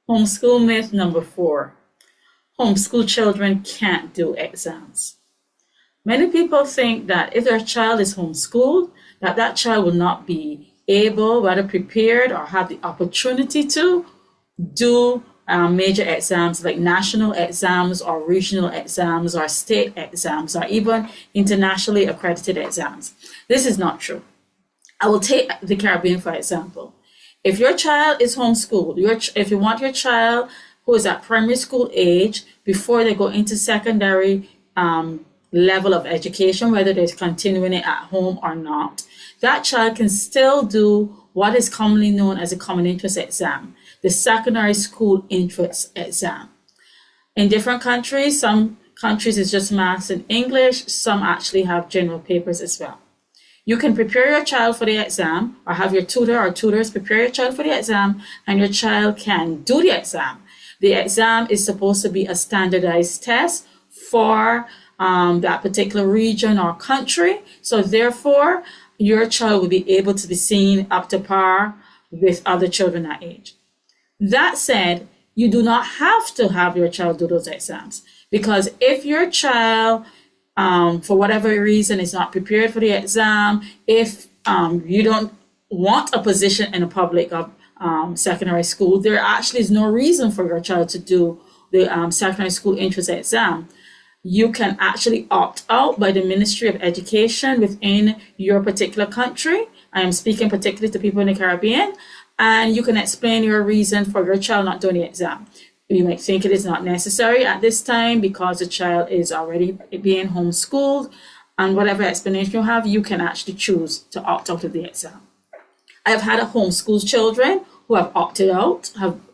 Homeschool myth number 4. Homeschool children can't do exams. Many people think that if their child is homeschooled, that child will not be able, whether prepared or have the opportunity to do major exams like national exams or regional exams or state exams or even internationally accredited exams. This is not true. I will take the Caribbean for example. If your child is homeschooled, if you want your child who is at primary school age, before they go into secondary level of education, whether they're continuing it at home or not, that child can still do what is commonly known as a common interest exam, the secondary school entrance exam. In different countries, some countries it's just maths and English, some actually have general papers as well. You can prepare your child for the exam or have your tutor or tutors prepare your child for the exam, and your child can do the exam. The exam is supposed to be a standardized test for that particular region or country. So therefore, your child will be able to be seen up to par with other children that age. That said, you do not have to have your child do those exams, because if your child for whatever reason is not prepared for the exam, if you don't want a position in a public secondary school, there actually is no reason for your child to do the secondary school entrance exam. You can actually opt out by the Ministry of Education within your particular country. I am speaking particularly to people in the Caribbean, and you can explain your reason for your child not doing the exam. You might think it is not necessary at this time because the child is already being homeschooled, and whatever explanation you have, you can actually choose to opt out of the exam. I have had homeschool children who have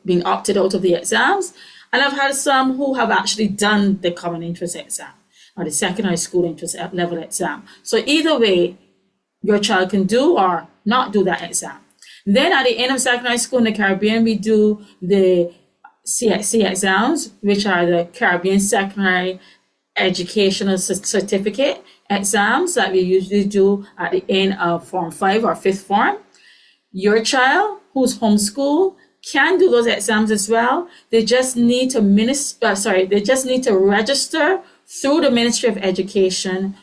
been opted out of the exams, and I've had some who have actually done the common interest exam or the secondary school interest level exam. So either way, your child can do or not do that exam. Then at the end of secondary school in the Caribbean, we do the CXC exams, which are the Caribbean Secondary Educational Certificate exams that we usually do at the end of Form 5 or 5th form. Your child who's homeschooled can do those exams as well. They just need to register through the Ministry of Education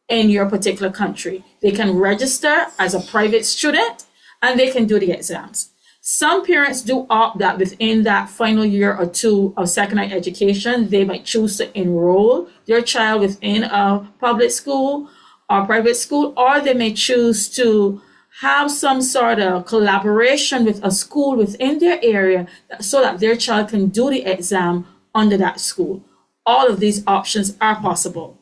in your particular country. They can register as a private student and they can do the exams. Some parents do opt that within that final year or two of secondary education, they might choose to enroll their child within a public school or private school, or they may choose to have some sort of collaboration with a school within their area so that their child can do the exam under that school. All of these options are possible,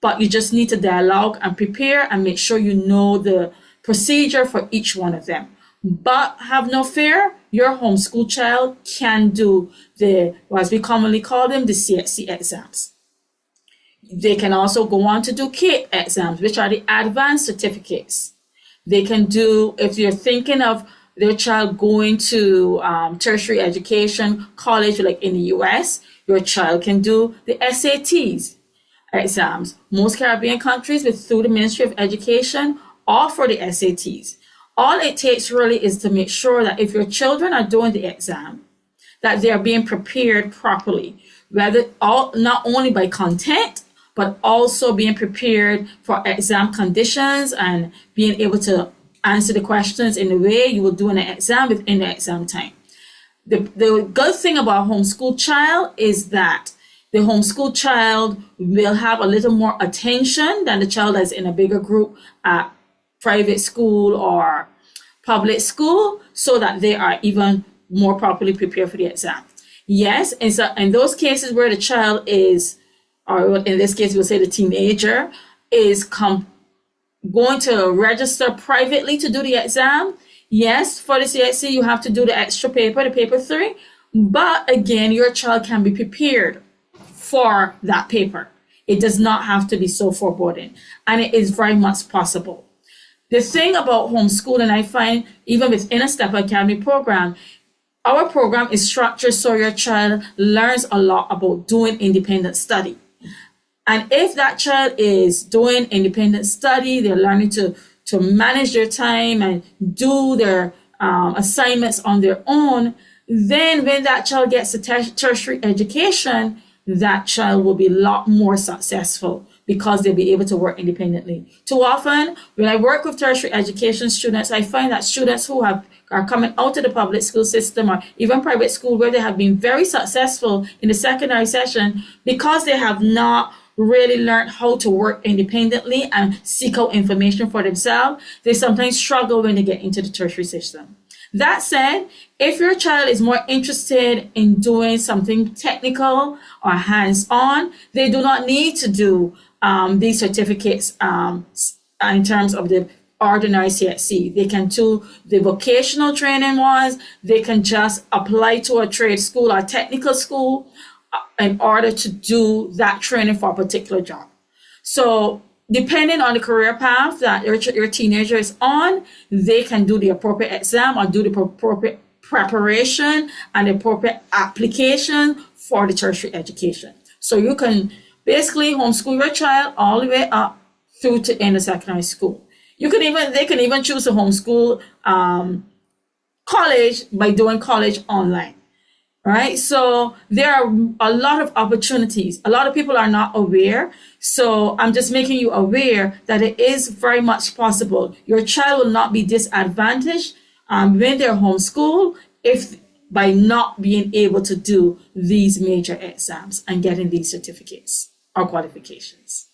but you just need to dialogue and prepare and make sure you know the procedure for each one of them. But have no fear, your homeschool child can do as we commonly call them, the CXC exams. They can also go on to do CAPE exams, which are the advanced certificates. They can do, if you're thinking of their child going to tertiary education, college, like in the US, your child can do the SATs exams. Most Caribbean countries through the Ministry of Education offer the SATs. All it takes really is to make sure that if your children are doing the exam, that they are being prepared properly, not only by content, but also being prepared for exam conditions and being able to answer the questions in the way you will do in an exam within the exam time. The good thing about a homeschool child is that the homeschool child will have a little more attention than the child that's in a bigger group at private school or public school, so that they are even more properly prepared for the exam. Yes, and so in those cases where the child is, or in this case we'll say the teenager, is going to register privately to do the exam, yes, for the CXC you have to do the extra paper, the paper 3, but again, your child can be prepared for that paper. It does not have to be so foreboding, and it is very much possible. The thing about homeschooling, I find, even within a STEP Academy program, our program is structured so your child learns a lot about doing independent study. And if that child is doing independent study, they're learning to manage their time and do their assignments on their own, then when that child gets a tertiary education, that child will be a lot more successful because they'll be able to work independently. Too often, when I work with tertiary education students, I find that students who are coming out of the public school system or even private school where they have been very successful in the secondary session, because they have not really learned how to work independently and seek out information for themselves, they sometimes struggle when they get into the tertiary system. That said, if your child is more interested in doing something technical or hands-on, they do not need to do these certificates in terms of the ordinary CSC. They can do the vocational training ones. They can just apply to a trade school or technical school in order to do that training for a particular job. So depending on the career path that your teenager is on, they can do the appropriate exam or do the appropriate preparation and the appropriate application for the tertiary education. So you can basically homeschool your child all the way up through to end of secondary school. They can even choose to homeschool college by doing college online. Right? So there are a lot of opportunities. A lot of people are not aware. So I'm just making you aware that it is very much possible. Your child will not be disadvantaged when they're homeschooled if by not being able to do these major exams and getting these certificates or qualifications.